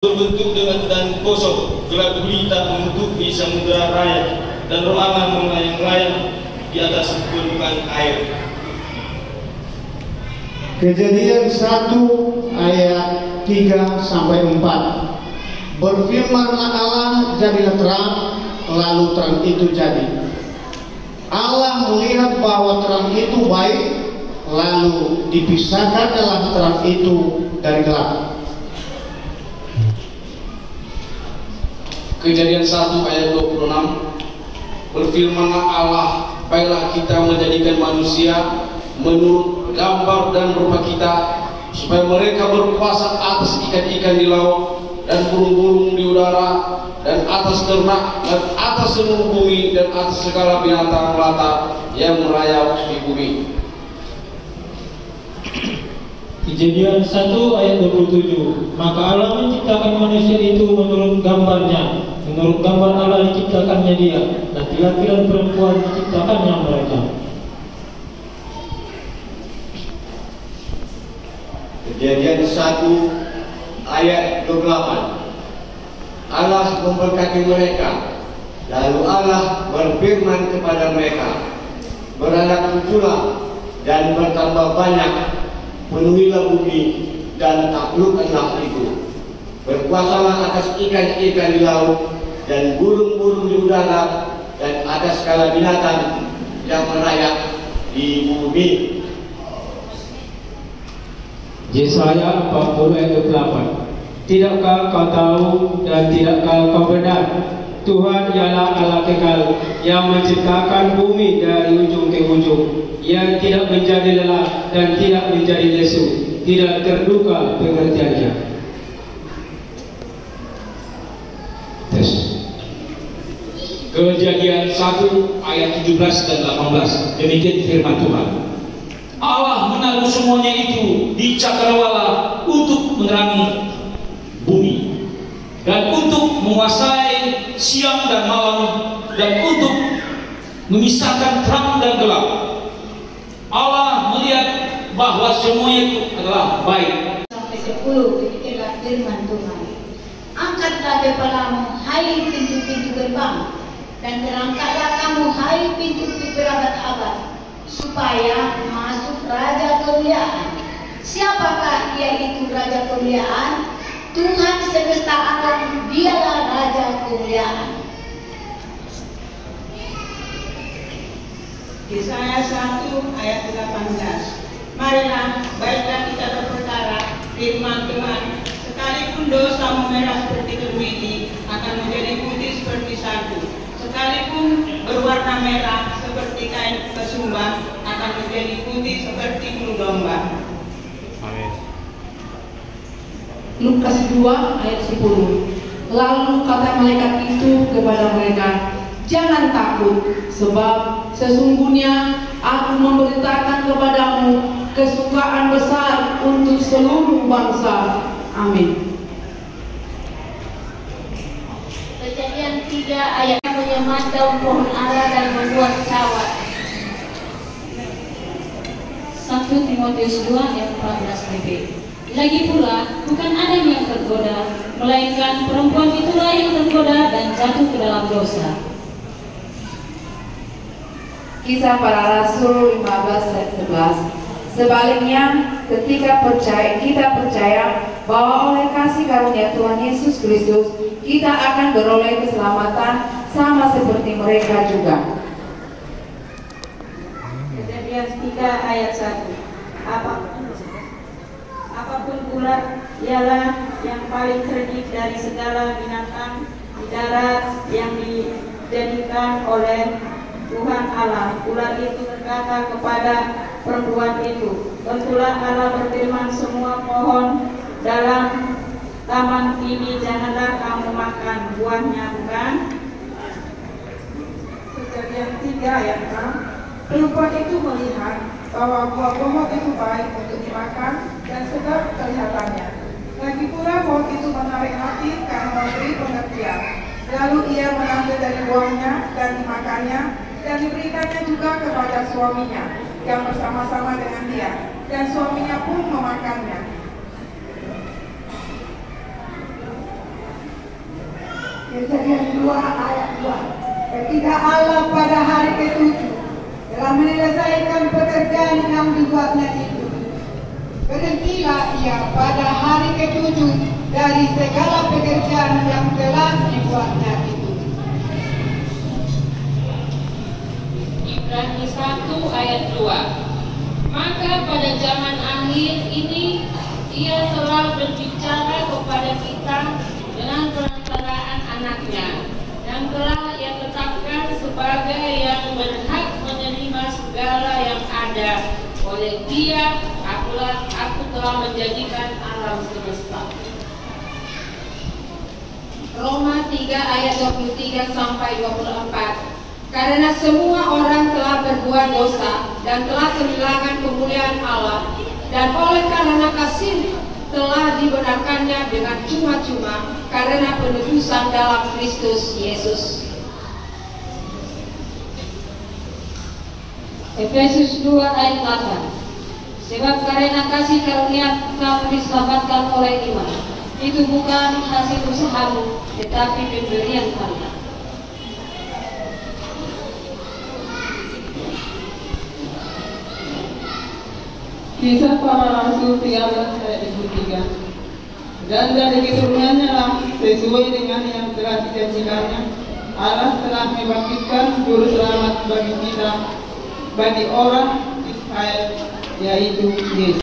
berbentuk dengan dan kosong, gelap gulita menutupi samudera raya, dan roh Allah melayang-layang di atas permukaan air. Kejadian 1 ayat 3 sampai 4. Berfirmanlah Allah, jadilah terang, lalu terang itu jadi. Allah melihat bahwa terang itu baik, lalu dipisahkanlah terang itu dari gelap. Kejadian 1 ayat 26. Berfirmanlah Allah, baiklah kita menjadikan manusia menurut gambar dan rupa kita, supaya mereka berkuasa atas ikan-ikan di laut dan burung-burung di udara, dan atas ternak, dan atas seluruh bumi, dan atas segala binatang melata yang merayap di bumi. Kejadian 1 ayat 27. Maka Allah menciptakan manusia itu menurut gambarnya, menurut gambar Allah diciptakannya dia, laki-laki dan perempuan diciptakannya mereka. Kejadian 1 ayat 28. Allah memberkati mereka, lalu Allah berfirman kepada mereka, beranak cuculah dan bertambah banyak, penuhilah bumi dan taklukkanlah itu. Berkuasalah atas ikan-ikan di laut dan burung-burung di udara dan atas segala binatang yang merayap di bumi. Yesaya 40 ayat 28. Tidakkah kau tahu dan tidakkah kau benar? Tuhan ialah Allah kekal yang menciptakan bumi dari ujung ke ujung, yang tidak menjadi lelah dan tidak menjadi lesu, tidak terduga pengertiannya. Kejadian 1 ayat 17 dan 18. Demikian firman Tuhan. Allah menaruh semuanya itu di cakrawala untuk menerangi bumi, dan untuk menguasai siang dan malam, dan untuk memisahkan terang dan gelap. Allah melihat bahwa semuanya itu adalah baik. Sampai 10. Demikianlah firman Tuhan. Angkatlah kepalamu, hai pintu-pintu gerbang, dan terangkatlah kamu, hai pintu-pintu berabad-abad, supaya masuk Raja Kemuliaan. Siapakah ia itu Raja Kemuliaan? Tuhan semesta alam, dialah Raja Kemuliaan. Yesaya 1 ayat 18. Marilah, baiklah kita berperkara, firman Tuhan. Sekalipun dosa memerah seperti kemedi, akan menjadi putih seperti salju. Sekalipun berwarna merah seperti kain kesumba, akan menjadi putih seperti bulu domba. Amin. Lukas 2 ayat 10. Lalu kata malaikat itu kepada mereka, jangan takut, sebab sesungguhnya aku memberitakan kepadamu kesukaan besar untuk seluruh bangsa. Amin. Kejadian 3 ayat menyemat daun pohon ara dan membuat cawat. 1 Timotius 2 ayat 14b. Lagi pula, bukan Adam yang tergoda, melainkan perempuan itulah yang tergoda dan jatuh ke dalam dosa. Kisah Para Rasul 15 ayat 11. Sebaliknya, ketika kita percaya bahwa oleh kasih karunia Tuhan Yesus Kristus kita akan beroleh keselamatan sama seperti mereka juga. Kejadian 3 ayat 1. Apapun ular ialah yang paling cerdik dari segala binatang di darat yang dijadikan oleh Tuhan Allah. Ular itu berkata kepada perempuan itu, tentulah Allah berfirman, semua pohon dalam taman ini janganlah kamu makan buahnya, bukan? Kejadian 3 ayat 6. Perempuan itu melihat bahwa buah pohon itu baik untuk dimakan dan sedap kelihatannya. Lagi pula pohon itu menarik hati karena memberi pengertian. Lalu ia mengambil dari buahnya dan dimakannya, dan diberikannya juga kepada suaminya yang bersama-sama dengan dia, dan suaminya pun memakannya. Kejadian 2 ayat 2. Ketika Allah pada hari ke-7 telah menyelesaikan pekerjaan yang dibuatnya itu, berhentilah ia pada hari ke-7 dari segala pekerjaan yang telah dibuatnya itu. Ibrani 1 ayat 2. Maka pada zaman akhir ini ia telah berbicara kepada kita dengan perantaraan anaknya, yang telah ia tetapkan sebagai yang berhak menerima segala yang ada. Oleh Dia aku telah menjadikan alam semesta. Roma 3 ayat 23 sampai 24. Karena semua orang telah berbuat dosa dan telah kehilangan kemuliaan Allah, dan oleh karena kasih telah dibenarkannya dengan cuma-cuma karena penebusan dalam Kristus Yesus. Efesus 2 ayat 8. Sebab karena kasih karunia kamu diselamatkan oleh iman. Itu bukan hasil usahamu, tetapi pemberian Allah. Kisah Para Rasul 13 ayat 23. Dan dari keturunannya lah, sesuai dengan yang telah dijanjikannya, Allah telah membangkitkan juru selamat bagi kita, bagi orang Israel, yaitu Yesus.